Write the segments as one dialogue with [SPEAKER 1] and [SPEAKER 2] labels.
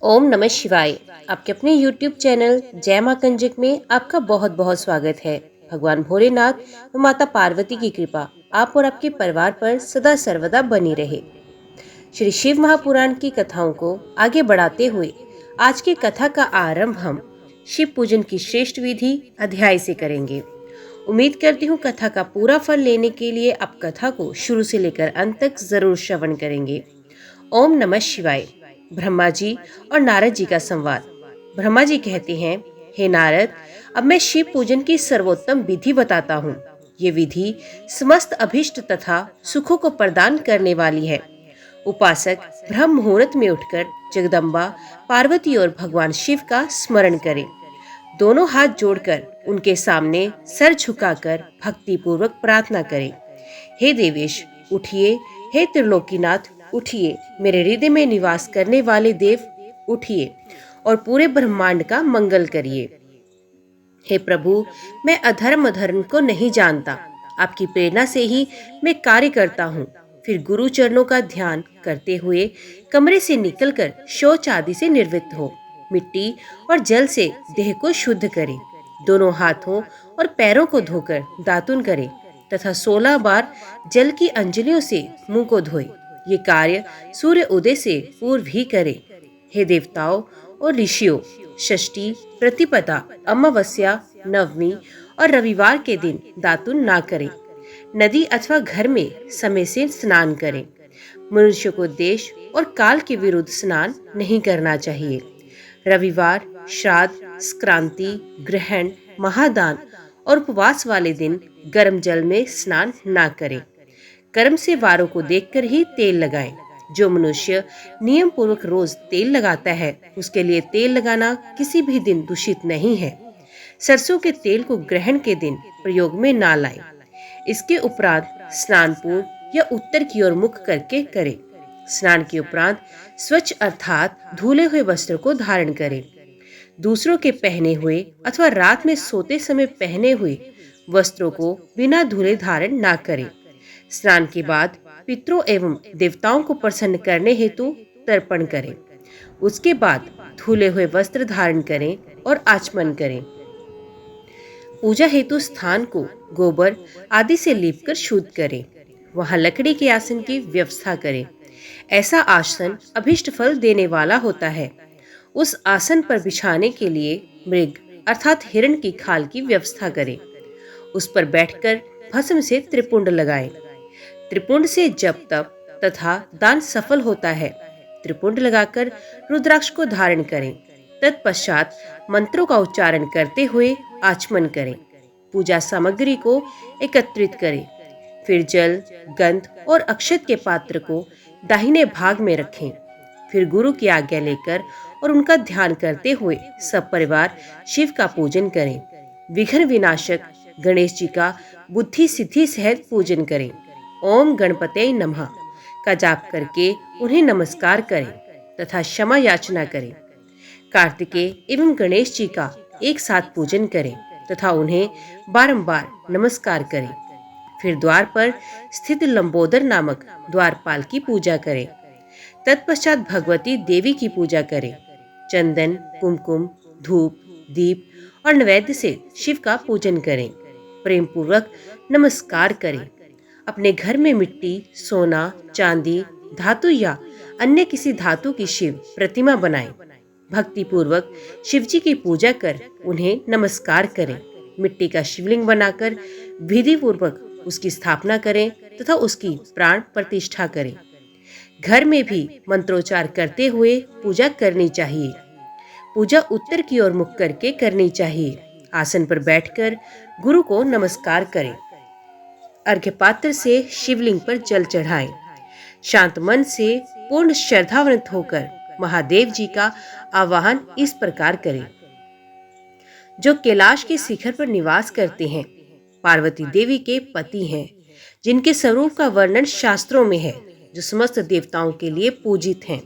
[SPEAKER 1] ओम नमः शिवाय। आपके अपने YouTube चैनल जय मां कंजक में आपका बहुत बहुत स्वागत है। भगवान भोलेनाथ व माता पार्वती की कृपा आप और आपके परिवार पर सदा सर्वदा बनी रहे। श्री शिव महापुराण की कथाओं को आगे बढ़ाते हुए आज की कथा का आरंभ हम शिव पूजन की श्रेष्ठ विधि अध्याय से करेंगे। उम्मीद करती हूँ कथा का पूरा फल लेने के लिए आप कथा को शुरू से लेकर अंत तक जरूर श्रवण करेंगे। ओम नमः शिवाय। ब्रह्मा जी और नारद जी का संवाद। ब्रह्मा जी कहते हैं, हे नारद, अब मैं शिव पूजन की सर्वोत्तम विधि बताता हूँ। ये विधि समस्त अभिष्ट तथा सुखों को प्रदान करने वाली है। उपासक ब्रह्म मुहूर्त में उठकर जगदम्बा पार्वती और भगवान शिव का स्मरण करें। दोनों हाथ जोड़कर उनके सामने सर झुकाकर भक्ति पूर्वक प्रार्थना करें। हे देवेश उठिए, हे त्रिलोकीनाथ उठिए, मेरे हृदय में निवास करने वाले देव उठिए और पूरे ब्रह्मांड का मंगल करिए। हे प्रभु, मैं अधर्म को नहीं जानता, आपकी प्रेरणा से ही मैं कार्य करता हूँ। फिर गुरु चरणों का ध्यान करते हुए कमरे से निकलकर शौच आदि से निवृत्त हो। मिट्टी और जल से देह को शुद्ध करें। दोनों हाथों और पैरों को धोकर दातुन करें तथा 16 बार जल की अंजलियों से मुंह को धोए। ये कार्य सूर्य उदय से पूर्व ही करें। हे देवताओं और ऋषियों, षष्ठी, प्रतिपदा, अमावस्या, नवमी और रविवार के दिन दातुन ना करें। नदी अथवा घर में समय से स्नान करें। मनुष्य को देश और काल के विरुद्ध स्नान नहीं करना चाहिए। रविवार, श्राद्ध, संक्रांति, ग्रहण, महादान और उपवास वाले दिन गर्म जल में स्नान ना करें। कर्म से वारों को देखकर ही तेल लगाएं। जो मनुष्य नियम पूर्वक रोज तेल लगाता है उसके लिए तेल लगाना किसी भी दिन दूषित नहीं है। सरसों के तेल को ग्रहण के दिन प्रयोग में ना लाएं। इसके उपरांत स्नान पूर्व या उत्तर की ओर मुख करके करें। स्नान के उपरांत स्वच्छ अर्थात धुले हुए वस्त्र को धारण करें। दूसरों के पहने हुए अथवा रात में सोते समय पहने हुए वस्त्रों को बिना धुले धारण ना करें। स्नान के बाद पितरों एवं देवताओं को प्रसन्न करने हेतु तर्पण करें। उसके बाद धुले हुए वस्त्र धारण करें और आचमन करें। पूजा हेतु स्थान को गोबर आदि से लीपकर शुद्ध करें। वहां लकड़ी के आसन की व्यवस्था करें। ऐसा आसन अभिष्ट फल देने वाला होता है। उस आसन पर बिछाने के लिए मृग अर्थात हिरण की खाल की व्यवस्था करें। उस पर बैठकर भस्म से त्रिपुंड लगाएं। त्रिपुंड से जप तप तथा दान सफल होता है। त्रिपुंड लगाकर रुद्राक्ष को धारण करें। तत्पश्चात मंत्रों का उच्चारण करते हुए आचमन करें। पूजा सामग्री को एकत्रित करें। फिर जल, गंध और अक्षत के पात्र को दाहिने भाग में रखें। फिर गुरु की आज्ञा लेकर और उनका ध्यान करते हुए सब परिवार शिव का पूजन करें। विघ्न विनाशक गणेश जी का बुद्धि सिद्धि सहित पूजन करें। ओम गणपते नमः का जाप करके उन्हें नमस्कार करें तथा क्षमा याचना करें। कार्तिकेय एवं गणेश जी का एक साथ पूजन करें तथा उन्हें बारंबार नमस्कार करें। फिर द्वार पर स्थित लंबोदर नामक द्वारपाल की पूजा करें। तत्पश्चात भगवती देवी की पूजा करें। चंदन, कुमकुम, धूप, दीप और नैवेद्य से शिव का पूजन करें। प्रेम पूर्वक नमस्कार करें। अपने घर में मिट्टी, सोना, चांदी, धातु या अन्य किसी धातु की शिव प्रतिमा बनाएं। भक्ति पूर्वक शिव जी की पूजा कर उन्हें नमस्कार करें। मिट्टी का शिवलिंग बनाकर विधि पूर्वक उसकी स्थापना करें तथा उसकी प्राण प्रतिष्ठा करें। घर में भी मंत्रोच्चार करते हुए पूजा करनी चाहिए। पूजा उत्तर की ओर मुख करके करनी चाहिए। आसन पर बैठकर गुरु को नमस्कार करें। अर्घ्य पात्र से शिवलिंग पर जल चढ़ाएं। शांत मन से पूर्ण श्रद्धावंत होकर महादेव जी का आवाहन इस प्रकार करें। जो कैलाश के शिखर पर निवास करते हैं, पार्वती देवी के पति हैं, जिनके स्वरूप का वर्णन शास्त्रों में है, जो समस्त देवताओं के लिए पूजित हैं,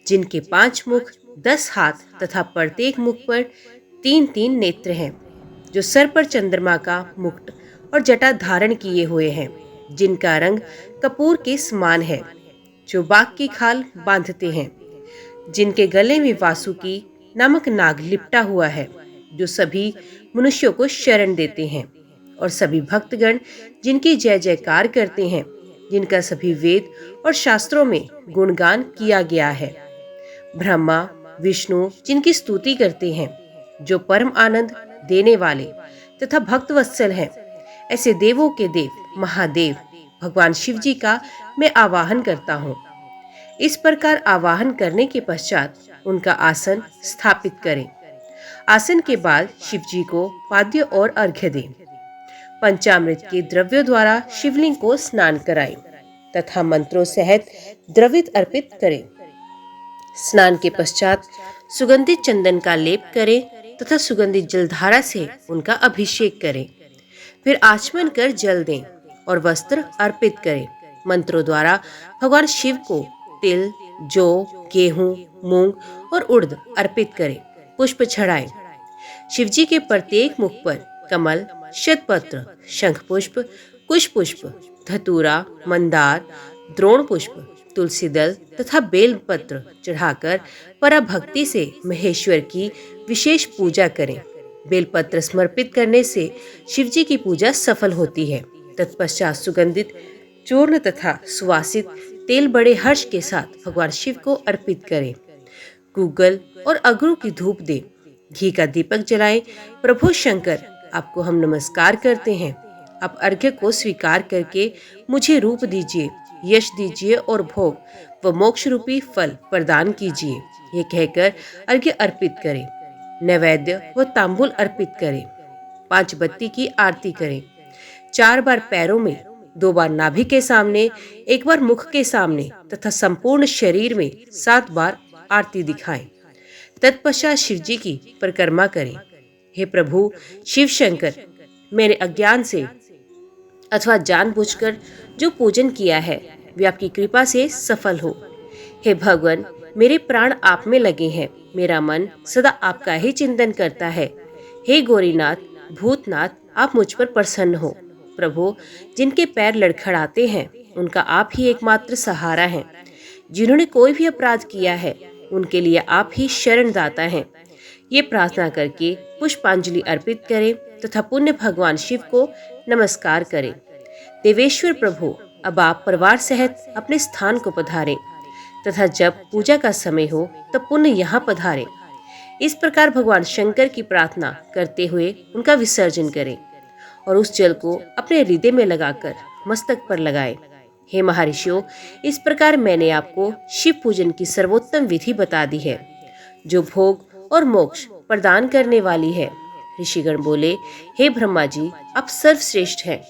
[SPEAKER 1] जिनके 5 मुख, 10 हाथ तथा प्रत्येक मुख पर 3-3 नेत्र हैं, जो सर पर चंद्रमा का मुकुट और जटा धारण किए हुए हैं, जिनका रंग कपूर के समान है, जो बाघ की खाल बांधते हैं, जिनके गले में वासुकी नामक नाग लिपटा हुआ है, जो सभी मनुष्यों को शरण देते हैं, और सभी भक्तगण जिनकी जय जयकार करते हैं, जिनका सभी वेद और शास्त्रों में गुणगान किया गया है। ब्रह्मा विष्णु जिनकी स्तुति करते हैं, जो परम आनंद देने वाले तथा भक्त वत्सल हैं, ऐसे देवों के देव महादेव भगवान शिव जी का मैं आवाहन करता हूँ। इस प्रकार आवाहन करने के पश्चात उनका आसन स्थापित करें। आसन के बाद शिव जी को पाद्य और अर्घ्य दें। पंचामृत के द्रव्यों द्वारा शिवलिंग को स्नान कराएं तथा मंत्रों सहित द्रवित अर्पित करें। स्नान के पश्चात सुगंधित चंदन का लेप करें तथा सुगंधित जलधारा से उनका अभिषेक करें। फिर आचमन कर जल दें और वस्त्र अर्पित करें। मंत्रों द्वारा भगवान शिव को तिल, जौ, गेहूं, मूंग और उड़द अर्पित करें। पुष्प चढ़ाएं। शिव जी के प्रत्येक मुख पर कमल, शतपत्र, शंख पुष्प, कुश पुष्प, धतूरा, मंदार, द्रोण पुष्प, तुलसी दल तथा बेल पत्र चढ़ाकर पराभक्ति से महेश्वर की विशेष पूजा करें। बेलपत्र समर्पित करने से शिव जी की पूजा सफल होती है। तत्पश्चात सुगंधित चूर्ण तथा सुवासित तेल बड़े हर्ष के साथ भगवान शिव को अर्पित करें। गूगल और अगरू की धूप दें। घी का दीपक जलाएं। प्रभु शंकर, आपको हम नमस्कार करते हैं। आप अर्घ्य को स्वीकार करके मुझे रूप दीजिए, यश दीजिए और भोग व मोक्ष रूपी फल प्रदान कीजिए। ये कहकर अर्घ्य अर्पित करें। नैवेद्य व तांबूल अर्पित करें। 5 बत्ती की आरती करें। 4 बार पैरों में, 2 बार नाभि के सामने, 1 बार मुख के सामने तथा संपूर्ण शरीर में 7 बार आरती दिखाएं। तत्पश्चात शिव जी की परिक्रमा करें। हे प्रभु शिव शंकर, मैंने अज्ञान से अथवा जानबूझकर जो पूजन किया है वे आपकी कृपा से सफल हो। हे भगवान, मेरे प्राण आप में लगे हैं। मेरा मन सदा आपका ही चिंतन करता है। हे गौरीनाथ, भूतनाथ, आप मुझ पर प्रसन्न हो। प्रभु, जिनके पैर लड़खड़ाते हैं उनका आप ही एकमात्र सहारा है। जिन्होंने कोई भी अपराध किया है उनके लिए आप ही शरणदाता हैं। ये प्रार्थना करके पुष्पांजलि अर्पित करें तथा पुण्य भगवान शिव को नमस्कार करें। देवेश्वर प्रभु, अब आप परिवार सहित अपने स्थान को पधारें तथा जब पूजा का समय हो तब पुण्य यहाँ पधारें। इस प्रकार भगवान शंकर की प्रार्थना करते हुए उनका विसर्जन करें और उस जल को अपने हृदय में लगाकर मस्तक पर लगाएं। हे महर्षियों, इस प्रकार मैंने आपको शिव पूजन की सर्वोत्तम विधि बता दी है, जो भोग और मोक्ष प्रदान करने वाली है। ऋषिगण बोले, हे ब्रह्मा जी, आप सर्वश्रेष्ठ हैं।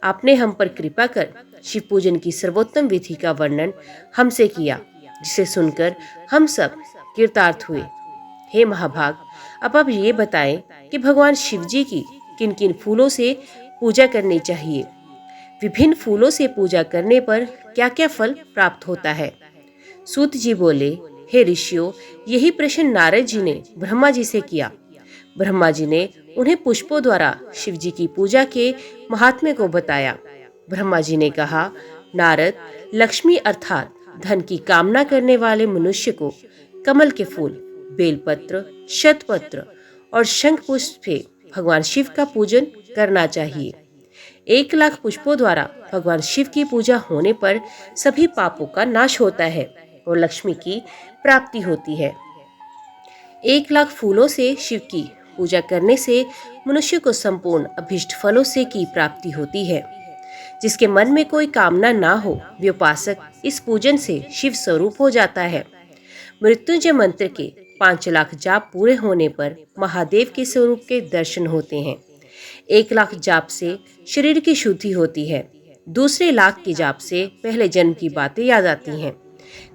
[SPEAKER 1] आपने हम पर कृपा कर शिव पूजन की सर्वोत्तम विधि का वर्णन हमसे किया, जिसे सुनकर हम सब कृतार्थ हुए। हे महाभाग, अब आप ये बताएं कि भगवान शिव जी की किन किन फूलों से पूजा करनी चाहिए। विभिन्न फूलों से पूजा करने पर क्या क्या फल प्राप्त होता है। सूत जी बोले, हे ऋषियों, यही प्रश्न नारद जी ने ब्रह्मा जी से किया। ब्रह्मा जी ने उन्हें पुष्पों द्वारा शिव जी की पूजा के महात्म्य को बताया। ब्रह्मा जी ने कहा, नारद, लक्ष्मी अर्थात धन की कामना करने वाले मनुष्य को कमल के फूल, बेलपत्र, शतपत्र और शंख पुष्प से भगवान शिव का पूजन करना चाहिए। 1 लाख पुष्पों द्वारा भगवान शिव की पूजा होने पर सभी पापों का नाश होता है और लक्ष्मी की प्राप्ति होती है। 1 लाख फूलों से शिव की पूजा करने से मनुष्य को संपूर्ण अभीष्ट फलों से की प्राप्ति होती है। जिसके मन में कोई कामना ना हो, वे उपासक इस पूजन से शिव स्वरूप हो जाता है। मृत्युंजय मंत्र के 5 लाख जाप पूरे होने पर महादेव के स्वरूप के दर्शन होते हैं। 1 लाख जाप से शरीर की शुद्धि होती है। दूसरे लाख के जाप से पहले जन्म की बातें याद आती हैं।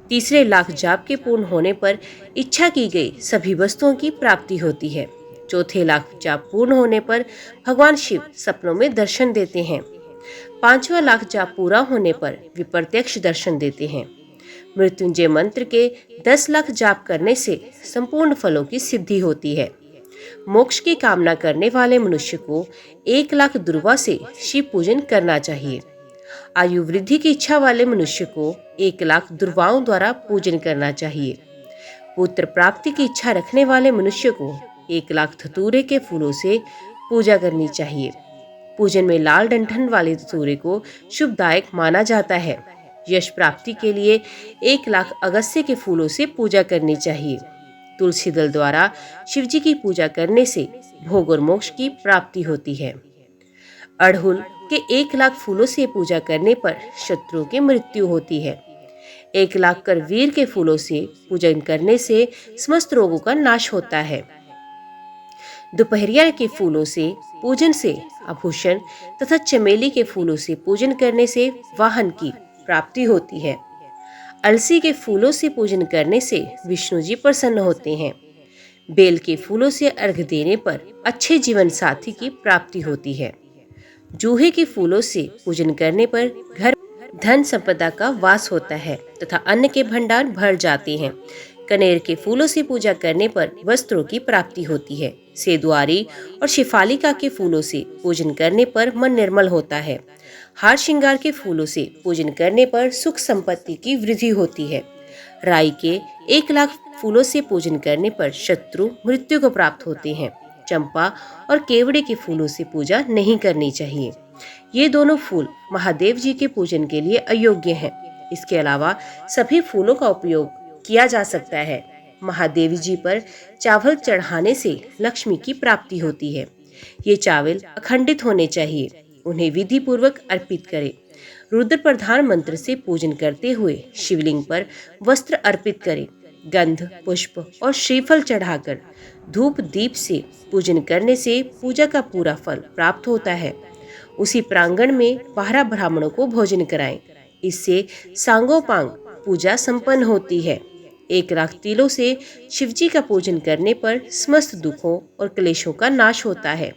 [SPEAKER 1] तीसरे लाख जाप के पूर्ण होने पर इच्छा की गई सभी वस्तुओं की प्राप्ति होती है। चौथे लाख जाप पूर्ण होने पर भगवान शिव सपनों में दर्शन देते हैं। 5वां लाख जाप पूरा होने पर वे प्रत्यक्ष दर्शन देते हैं। मृत्युंजय मंत्र के 10 लाख जाप करने से संपूर्ण फलों की सिद्धि होती है। मोक्ष की कामना करने वाले मनुष्य को 1 लाख दुर्वा से शिव पूजन करना चाहिए। आयु वृद्धि की इच्छा वाले मनुष्य को 1 लाख दुर्वाओं द्वारा पूजन करना चाहिए। पुत्र प्राप्ति की इच्छा रखने वाले मनुष्य को 1 लाख धतूरे के फूलों से पूजा करनी चाहिए। पूजन में लाल डंठल वाले धतूरे को शुभदायक माना जाता है। यश प्राप्ति के लिए 1 लाख अगस्त्य के फूलों से पूजा करनी चाहिए। तुलसी दल द्वारा शिवजी की पूजा करने से भोग और मोक्ष की प्राप्ति होती है। अड़हुल के 1 लाख फूलों से पूजा करने पर शत्रुओं की मृत्यु होती है। 1 लाख करवीर के फूलों से पूजन करने से समस्त रोगों का नाश होता है। दोपहरिया के फूलों से पूजन से आभूषण तथा चमेली के फूलों से पूजन करने से वाहन की प्राप्ति होती है। अलसी के फूलों से पूजन करने से विष्णु जी प्रसन्न होते हैं। बेल के फूलों से अर्घ देने पर अच्छे जीवन साथी की प्राप्ति होती है। जूहे के फूलों से पूजन करने पर घर धन संपदा का वास होता है तथा अन्न के भंडार भर जाते हैं। कनेर के फूलों से पूजा करने पर वस्त्रों की प्राप्ति होती है। सेदुआरी और शिफालिका के फूलों से पूजन करने पर मन निर्मल होता है। हार श्रृंगार के फूलों से पूजन करने पर सुख संपत्ति की वृद्धि होती है। राई के 1 लाख फूलों से पूजन करने पर शत्रु मृत्यु को प्राप्त होते हैं। चंपा और केवड़े के फूलों से पूजा नहीं करनी चाहिए। ये दोनों फूल महादेव जी के पूजन के लिए अयोग्य हैं। इसके अलावा सभी फूलों का उपयोग किया जा सकता है। महादेव जी पर चावल चढ़ाने से लक्ष्मी की प्राप्ति होती है। ये चावल अखंडित होने चाहिए। उन्हें विधि पूर्वक अर्पित करें। रुद्र प्रधान मंत्र से पूजन करते हुए शिवलिंग पर वस्त्र अर्पित करें। गंध, पुष्प और श्रीफल चढ़ाकर धूप दीप से पूजन करने से पूजा का पूरा फल प्राप्त होता है। उसी प्रांगण में 12 ब्राह्मणों को भोजन कराएं। इससे सांगोपांग पूजा संपन्न होती है। 1 लाख तिलों से शिवजी का पूजन करने पर समस्त दुखों और क्लेशों का नाश होता है।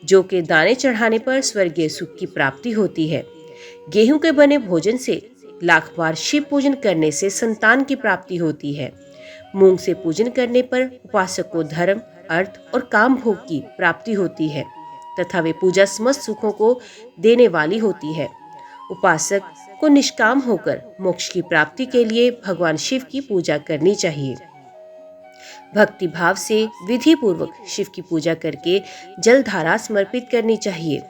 [SPEAKER 1] जौ के दाने चढ़ाने पर स्वर्गीय सुख की प्राप्ति होती है। गेहूं के बने भोजन से 1,00,000 बार शिव पूजन करने से संतान की प्राप्ति होती है। मूंग से पूजन करने पर उपासक को धर्म, अर्थ और काम भोग की प्राप्ति होती है तथा वे पूजा समस्त सुखों को देने वाली होती है। उपासक को निष्काम होकर मोक्ष की प्राप्ति के लिए भगवान शिव की पूजा करनी चाहिए। भक्ति भाव से विधि पूर्वक शिव की पूजा करके जल धारा समर्पित करनी चाहिए।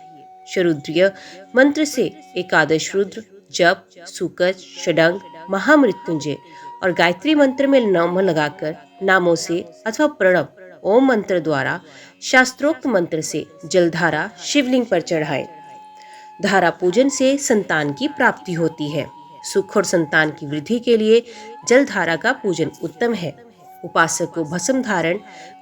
[SPEAKER 1] शरुद्रीय मंत्र से एकादश रुद्र, जप, सुकच, षडंग, महामृत्युंजय और गायत्री मंत्र में नाम लगाकर नामों से अथवा प्रणव ओम मंत्र द्वारा शास्त्रोक्त मंत्र से जलधारा शिवलिंग पर चढ़ाएं। धारा पूजन से संतान की प्राप्ति होती है। सुख और संतान की वृद्धि के लिए जलधारा का पूजन उत्तम है। उपासक को भस्म धारण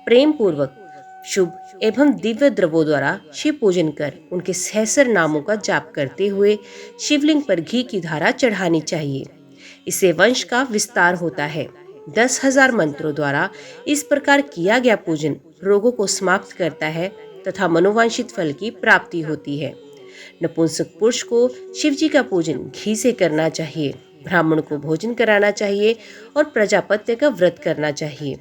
[SPEAKER 1] प्रेम पूर्वक शुभ एवं दिव्य द्रव्यों द्वारा शिव पूजन कर उनके सहस्र नामों का जाप करते हुए शिवलिंग पर घी की धारा चढ़ानी चाहिए। इससे वंश का विस्तार होता है। 10,000 मंत्रों द्वारा इस प्रकार किया गया पूजन रोगों को समाप्त करता है तथा मनोवांछित फल की प्राप्ति होती है। नपुंसक पुरुष को शिवजी का पूजन घी से करना चाहिए। ब्राह्मण को भोजन कराना चाहिए और प्रजापत्य का व्रत करना चाहिए।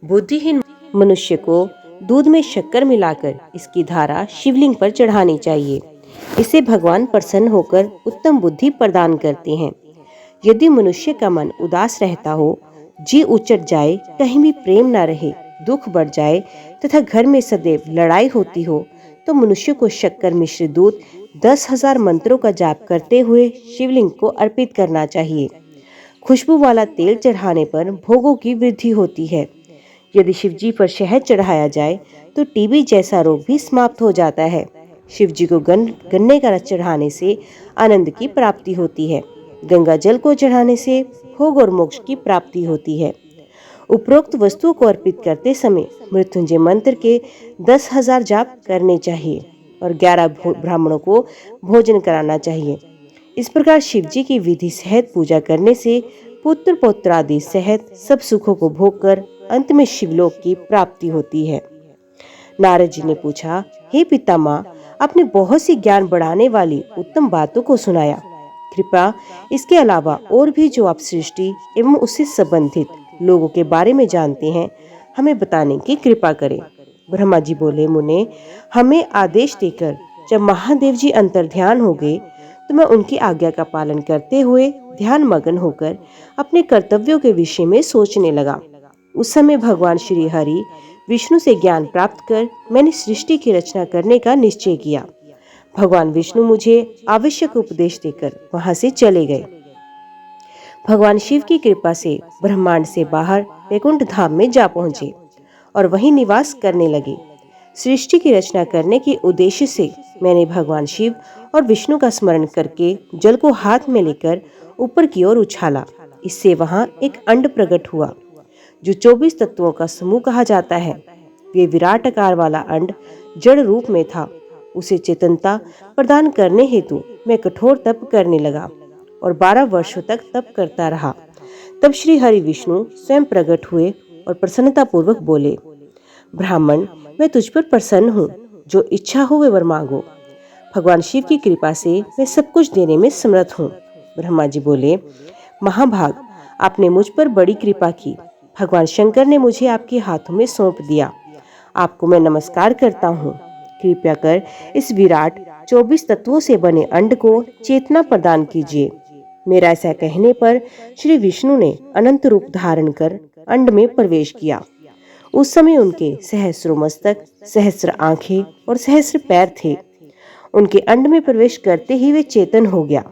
[SPEAKER 1] बुद्धिहीन मनुष्य को दूध में शक्कर मिलाकर इसकी धारा शिवलिंग पर चढ़ानी चाहिए। इससे भगवान प्रसन्न होकर उत्तम बुद्धि प्रदान करते हैं। यदि मनुष्य का मन उदास रहता हो, जी उचट जाए, कहीं भी प्रेम न रहे, दुख बढ़ जाए तथा घर में सदैव लड़ाई होती हो, तो मनुष्य को शक्कर मिश्रित दूध 10,000 मंत्रों का जाप करते हुए शिवलिंग को अर्पित करना चाहिए। खुशबू वाला तेल चढ़ाने पर भोगों की वृद्धि होती है। यदि शिवजी पर शहद चढ़ाया जाए तो टीबी जैसा रोग भी समाप्त हो जाता है। शिवजी को गन्ने का रस चढ़ाने से आनंद की प्राप्ति होती है। गंगा जल को चढ़ाने से भोग और मोक्ष की प्राप्ति होती है। उपरोक्त वस्तुओं को अर्पित करते समय मृत्युंजय मंत्र के 10,000 जाप करने चाहिए और 11 ब्राह्मणों को भोजन कराना चाहिए। इस प्रकार शिवजी की विधि सहित पूजा करने से पुत्र पौत्र आदि सहित सब सुखों को भोग कर अंत में शिवलोक की प्राप्ति होती है। नारद जी ने पूछा, हे पितामह, आपने बहुत सी ज्ञान बढ़ाने वाली उत्तम बातों को सुनाया। कृपा इसके अलावा और भी जो आप सृष्टि एवं उससे संबंधित लोगों के बारे में जानते हैं, हमें बताने की कृपा करें। ब्रह्मा जी बोले, मुने, हमें आदेश देकर जब महादेव जी अंतर्ध्यान हो गए तो मैं उनकी आज्ञा का पालन करते हुए ध्यान मग्न होकर अपने कर्तव्यों के विषय में सोचने लगा। उस समय भगवान श्री हरि विष्णु से ज्ञान प्राप्त कर मैंने सृष्टि की रचना करने का निश्चय किया। भगवान विष्णु मुझे आवश्यक उपदेश देकर वहां से चले गए। भगवान शिव की कृपा से ब्रह्मांड से बाहर वैकुंठ धाम में जा पहुंचे और वहीं निवास करने लगे। सृष्टि की रचना करने के उद्देश्य से मैंने भगवान शिव और विष्णु का स्मरण करके जल को हाथ में लेकर ऊपर की ओर उछाला। इससे वहां एक अंड प्रकट हुआ जो 24 तत्वों का समूह कहा जाता है। वे विराट आकार वाला अंड जड़ रूप में था। उसे चेतनता प्रदान करने हेतु मैं कठोर तप करने लगा और 12 वर्षों तक तप करता रहा। तब श्री हरि विष्णु स्वयं प्रकट हुए और प्रसन्नता पूर्वक बोले, ब्राह्मण, मैं तुझ पर प्रसन्न हूँ। जो इच्छा हो वे वर मांगो। भगवान शिव की कृपा से मैं सब कुछ देने में समर्थ हूँ। ब्रह्मा जी बोले, महाभाग, आपने मुझ पर बड़ी कृपा की। भगवान शंकर ने मुझे आपके हाथों में सौंप दिया। आपको मैं नमस्कार करता हूँ। कृपया कर इस विराट 24 तत्वों से बने अंड को चेतना प्रदान कीजिए। मेरा ऐसा कहने पर श्री विष्णु ने अनंत रूप धारण कर अंड में प्रवेश किया। उस समय उनके सहस्रों मस्तक, सहस्र आंखें और सहस्र पैर थे। उनके अंड में प्रवेश करते ही वे चेतन हो गया।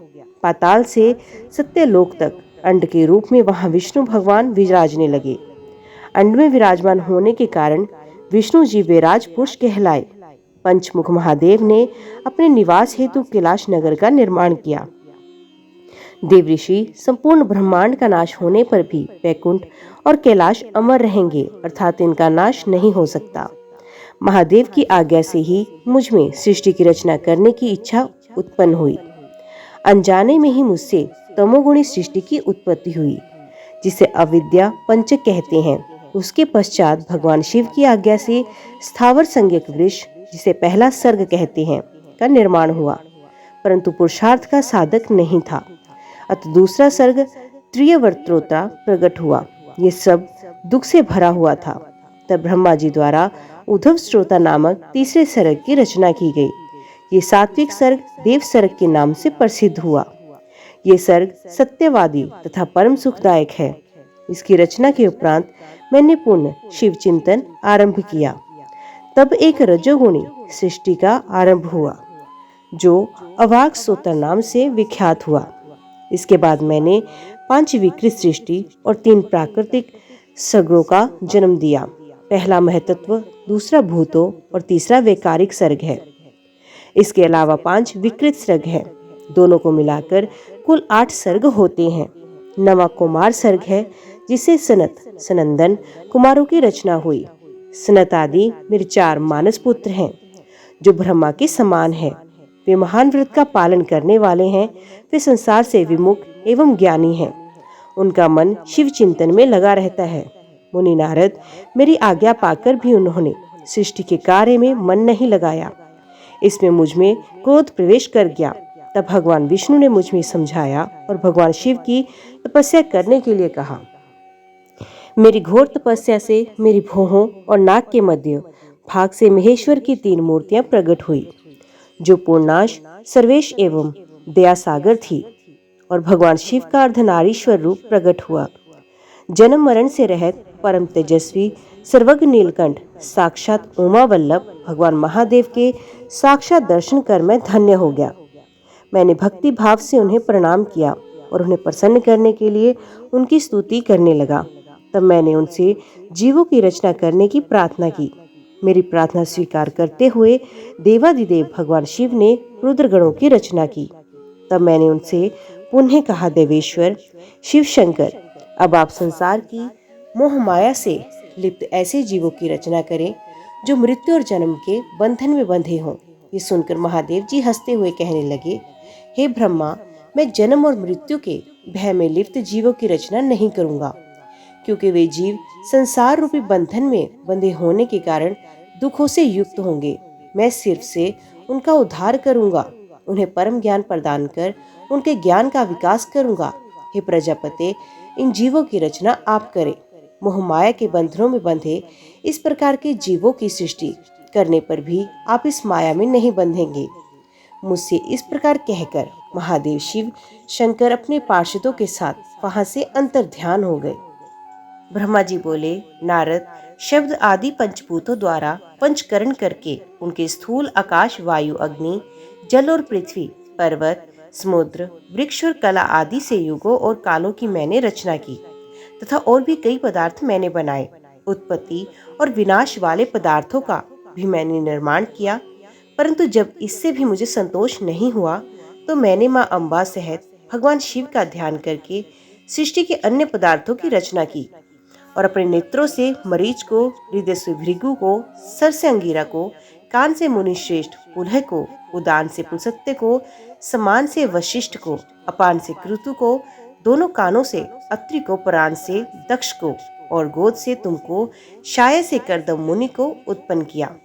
[SPEAKER 1] पाताल से सत्यलोक तक अंड के रूप में वहां विष्णु भगवान विराजने लगे। अंड में विराजमान होने के कारण विष्णु जी विराज पुरुष कहलाए। पंचमुख महादेव ने अपने निवास हेतु कैलाश नगर का निर्माण किया। देव ऋषि संपूर्ण ब्रह्मांड का नाश होने पर भी वैकुंठ और कैलाश अमर रहेंगे, अर्थात इनका नाश नहीं हो सकता। महादेव की आज्ञा से ही मुझ में सृष्टि की रचना करने की इच्छा उत्पन्न हुई। अनजाने में ही मुझसे तमोगुणी सृष्टि की उत्पत्ति हुई, जिसे अविद्या पंचक कहते हैं। उसके पश्चात भगवान शिव की आज्ञा से स्थावर संज्ञक वृक्ष, जिसे पहला सर्ग कहते हैं, का निर्माण हुआ, परंतु पुरुषार्थ का साधक नहीं था। अतः दूसरा सर्ग त्रियवर्त्रोता प्रकट हुआ। ये सब दुख से भरा हुआ था। तब ब्रह्मा जी द्वारा उद्धव स्त्रोता नामक तीसरे सर्ग की रचना की गई। ये सात्विक सर्ग देव सर्ग के नाम से प्रसिद्ध हुआ। ये सर्ग सत्यवादी तथा परम सुखदायक है। इसकी रचना के उपरांत मैंने पुनः शिव चिंतन आरंभ किया। तब एक रजोगुणी सृष्टि का आरंभ हुआ, जो अवाक सोतर नाम से विख्यात हुआ। इसके बाद मैंने 5 विकृत सृष्टि और 3 प्राकृतिक सर्गों का जन्म दिया। पहला महतत्व, दूसरा भूतों और तीसरा वैकारिक सर्ग है। इसके अलावा 5 विकृत सर्ग हैं। दोनों को मिलाकर कुल 8 सर्ग होते हैं। नवा कुमार सर्ग है, जिसे सनत सनंदन कुमारों की रचना हुई। सनत आदि मेरे 4 मानस पुत्र हैं, जो ब्रह्मा के समान है। वे महान व्रत का पालन करने वाले हैं। वे संसार से विमुख एवं ज्ञानी हैं। उनका मन शिव चिंतन में लगा रहता है। मुनि नारद, मेरी आज्ञा पाकर भी उन्होंने सृष्टि के कार्य में मन नहीं लगाया। इसमें मुझ में क्रोध प्रवेश कर गया। तब भगवान विष्णु ने मुझ में समझाया और भगवान शिव की तपस्या करने के लिए कहा। मेरी घोर तपस्या से मेरी भौहों और नाक के मध्य भाग से महेश्वर की 3 मूर्तियां प्रकट हुई, जो पूर्णाश, सर्वेश एवं दया सागर थी। और भगवान शिव का अर्धनारीश्वर रूप प्रकट हुआ। जन्म मरण से रहित परम तेजस्वी सर्वज्ञ नीलकंठ साक्षात उमा वल्लभ भगवान महादेव के साक्षात दर्शन कर मैं धन्य हो गया। मैंने भक्ति भाव से उन्हें प्रणाम किया और उन्हें प्रसन्न करने के लिए उनकी स्तुति करने लगा। तब मैंने उनसे जीवों की रचना करने की प्रार्थना की। मेरी प्रार्थना स्वीकार करते हुए देवादिदेव भगवान शिव ने रुद्रगणों की रचना की। तब मैंने उनसे पुनः कहा, देवेश्वर शिव शंकर, अब आप संसार की मोह माया से लिप्त ऐसे जीवों की रचना करें जो मृत्यु और जन्म के बंधन में बंधे हों। ये सुनकर महादेव जी हंसते हुए कहने लगे, हे ब्रह्मा, मैं जन्म और मृत्यु के भय में लिप्त जीवों की रचना नहीं करूंगा, क्योंकि वे जीव संसार रूपी बंधन में बंधे होने के कारण दुखों से युक्त होंगे। मैं सिर्फ से उनका उद्धार करूंगा, उन्हें परम ज्ञान प्रदान कर उनके ज्ञान का विकास करूंगा। हे प्रजापते, इन जीवों की रचना आप करें। मोह माया के बंधनों में बंधे इस प्रकार के जीवों की सृष्टि करने पर भी आप इस माया में नहीं बंधेंगे। मुझसे इस प्रकार कहकर महादेव शिव शंकर अपने पार्षदों के साथ वहां से अंतर ध्यान हो गए। ब्रह्मा जी बोले, नारद, शब्द आदि पंचभूतों द्वारा पंचकरण करके उनके स्थूल आकाश, वायु, अग्नि, जल और पृथ्वी, पर्वत, समुद्र, वृक्ष और कला आदि से युगों और कालों की मैंने रचना की तथा और भी कई पदार्थ मैंने बनाए। उत्पत्ति और विनाश वाले पदार्थों का भी मैंने निर्माण किया। परंतु जब इससे भी मुझे संतोष नहीं हुआ तो मैंने माँ अम्बा सहित भगवान शिव का ध्यान करके सृष्टि के अन्य पदार्थों की रचना की और अपने नेत्रों से मरीच को, हृदय से भृगु को, सर से अंगिरा को, कान से मुनिश्रेष्ठ पुलह को, उदान से पुलसत्य को, समान से वशिष्ठ को, अपान से क्रतु को, दोनों कानों से अत्रि को, प्राण से दक्ष को और गोद से तुमको, शाय से कर्दम मुनि को उत्पन्न किया।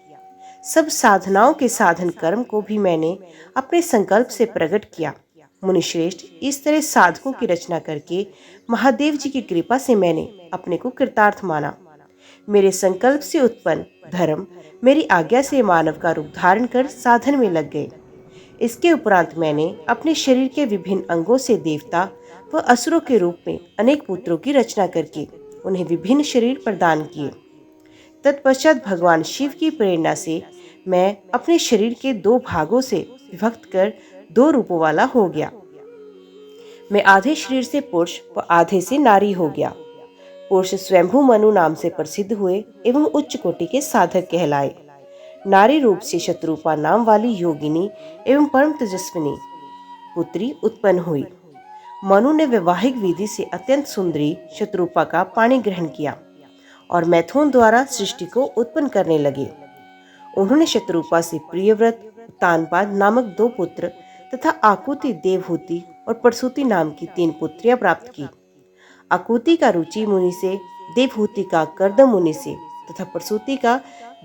[SPEAKER 1] सब साधनाओं के साधन कर्म को भी मैंने अपने संकल्प से प्रकट किया। मुनिश्रेष्ठ, इस तरह साधकों की रचना करके महादेव जी की कृपा से मैंने अपने को कृतार्थ माना। मेरे संकल्प से उत्पन्न धर्म मेरी आज्ञा से मानव का रूप धारण कर साधन में लग गए। इसके उपरांत मैंने अपने शरीर के विभिन्न अंगों से देवता व असुरों के रूप में अनेक पुत्रों की रचना करके उन्हें विभिन्न शरीर प्रदान किए। तत्पश्चात भगवान शिव की प्रेरणा से मैं अपने शरीर के दो भागों से विभक्त कर दो रूपों वाला हो गया। मैं आधे शरीर से पुरुष व आधे से नारी हो गया। पुरुष स्वयंभू मनु नाम से प्रसिद्ध हुए एवं उच्च कोटि के साधक कहलाए। नारी रूप से शत्रुपा नाम वाली योगिनी एवं परम तेजस्विनी पुत्री उत्पन्न हुई। मनु ने वैवाहिक विधि से अत्यंत सुंदरी शत्रुपा का पाणी ग्रहण किया और मैथुन द्वारा सृष्टि को उत्पन्न करने लगे। उन्होंने शत्रुपा से प्रियव्रत, तानपाद नामक 2 पुत्र तथा आकुति, देवहूति और प्रसूति नाम की 3 पुत्रियां प्राप्त की। आकुति का रुचि मुनि से, देवहूति का कर्दम मुनि से तथा प्रसूति का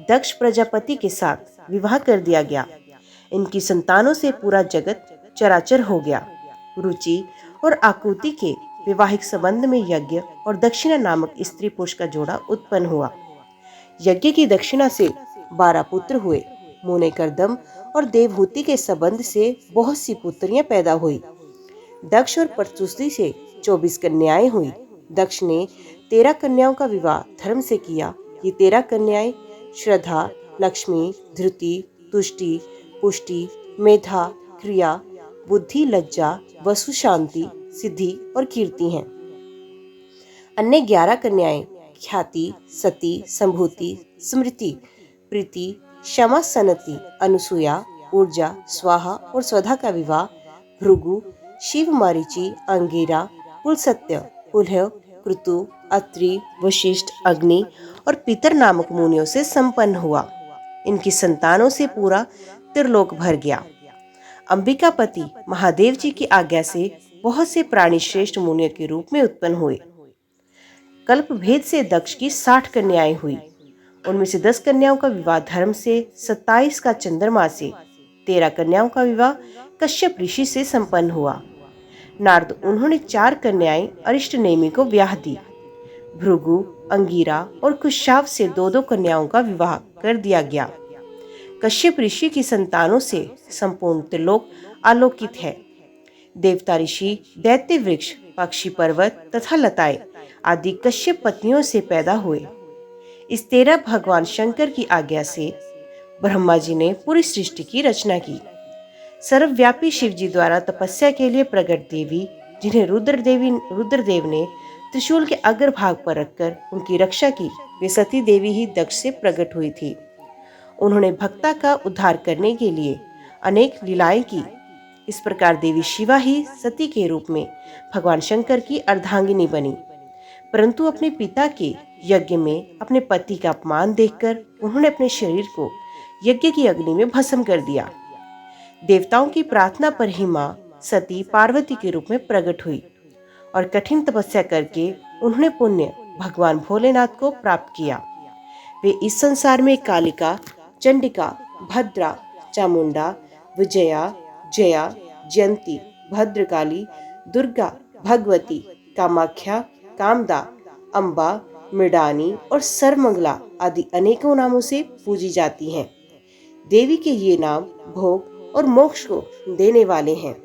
[SPEAKER 1] दक्ष प्रजापति के साथ विवाह कर दिया गया। इनकी संतानों से पूरा जगत चराचर हो गया। रुचि और आकुति के वैवाहिक संबंध में यज्ञ और दक्षिणा नामक स्त्री पुरुष का जोड़ा उत्पन्न हुआ। यज्ञ की दक्षिणा से 12 पुत्र हुए। मुने, कर्दम और देवहूति के संबंध से बहुत सी पुत्रियां पैदा हुई। दक्ष और प्रसूति से 24 कन्याएं हुई। दक्ष ने 13 कन्याओं का विवाह धर्म से किया। ये 13 कन्याएं श्रद्धा, लक्ष्मी, धृति, तुष्टि, पुष्टि, मेधा, क्रिया, बुद्धि, लज्जा, वसु, शांति, सिद्धि और कीर्ति हैं। अन्य 11 कन्याएं ख्याति, सती, संभूति, स्मृति, प्रीति, क्षमा, सनति, अनुसूया, ऊर्जा, स्वाहा और स्वधा का विवाह भृगु, शिव, मारीचि, अंगिरा, पुलसत्य, पुलह, क्रतु, अत्रि, वशिष्ठ, अग्नि और पितर नामक मुनियों से संपन्न हुआ। इनकी संतानों से पूरा त्रिलोक भर गया। अंबिकापति महादेव जी की आज्ञा से बहुत से प्राणी श्रेष्ठ मुनियों के रूप में उत्पन्न हुए। कल्प भेद से दक्ष की 60 कन्याएं हुई। उनमें से 10 कन्याओं का विवाह धर्म से, 27 का चंद्रमा से, 13 कन्याओं का विवाह कश्यप ऋषि से संपन्न हुआ। नारद, उन्होंने 4 कन्याएं अरिष्ट नेमि को ब्याह दी। भृगु, अंगिरा और कुशाव से 2-2 कन्याओं का विवाह कर दिया गया। कश्यप ऋषि की संतानों से संपूर्ण त्रिलोक आलोकित है। देवता ऋषि, दैत्य वृक्ष, पक्षी, पर्वत तथा लताएं आदि कश्यप पत्नियों से पैदा हुए। इस 13 भगवान शंकर की आज्ञा से ब्रह्मा जी ने पूरी सृष्टि की रचना की। सर्वव्यापी शिव जी द्वारा तपस्या के लिए प्रकट देवी, जिन्हें रुद्रदेव ने त्रिशूल के अग्रभाग पर रखकर उनकी रक्षा की, वे सती देवी ही दक्ष से प्रकट हुई थी। उन्होंने भक्ता का उद्धार करने के लिए अनेक लीलाएं की। इस प्रकार देवी शिवा ही सती के रूप में भगवान शंकर की अर्धांगिनी बनी। परंतु अपने पिता के यज्ञ में अपने पति का अपमान देखकर उन्होंने अपने शरीर को यज्ञ की अग्नि में भस्म कर दिया। देवताओं की प्रार्थना पर ही मां सती पार्वती के रूप में प्रकट हुई और कठिन तपस्या करके उन्होंने पुण्य भगवान भोलेनाथ को प्राप्त किया। वे इस संसार में कालिका, चंडिका, भद्रा, चामुंडा, विजया, जया, जयंती, भद्रकाली, दुर्गा, भगवती, कामाख्या, कामदा, अम्बा, मृडानी और सर्वमंगला आदि अनेकों नामों से पूजी जाती हैं। देवी के ये नाम भोग और मोक्ष को देने वाले हैं।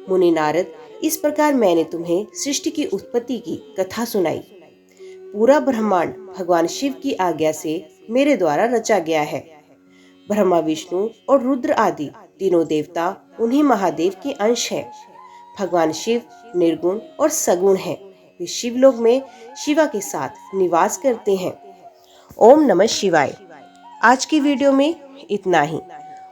[SPEAKER 1] मुनि नारद, इस प्रकार मैंने तुम्हें सृष्टि की उत्पत्ति की कथा सुनाई। पूरा ब्रह्मांड भगवान शिव की आज्ञा से मेरे द्वारा रचा गया है। ब्रह्मा, विष्णु और रुद्र आदि तीनों देवता उन्हीं महादेव के अंश हैं। भगवान शिव निर्गुण और सगुण हैं। वे शिवलोक में शिवा के साथ निवास करते हैं। ओम नमः शिवाय। आज की वीडियो में इतना ही।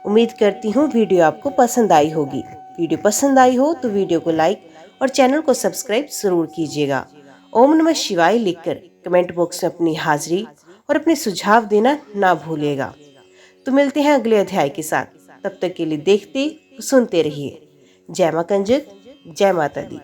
[SPEAKER 1] उम्मीद करती हूँ वीडियो आपको पसंद आई होगी। वीडियो पसंद आई हो तो वीडियो को लाइक और चैनल को सब्सक्राइब जरूर कीजिएगा। ओम नमः शिवाय लिखकर कमेंट बॉक्स में अपनी हाजिरी और अपने सुझाव देना ना भूलिएगा। तो मिलते हैं अगले अध्याय के साथ। तब तक के लिए देखते सुनते रहिए। जय मां कंजक, जय माता दी।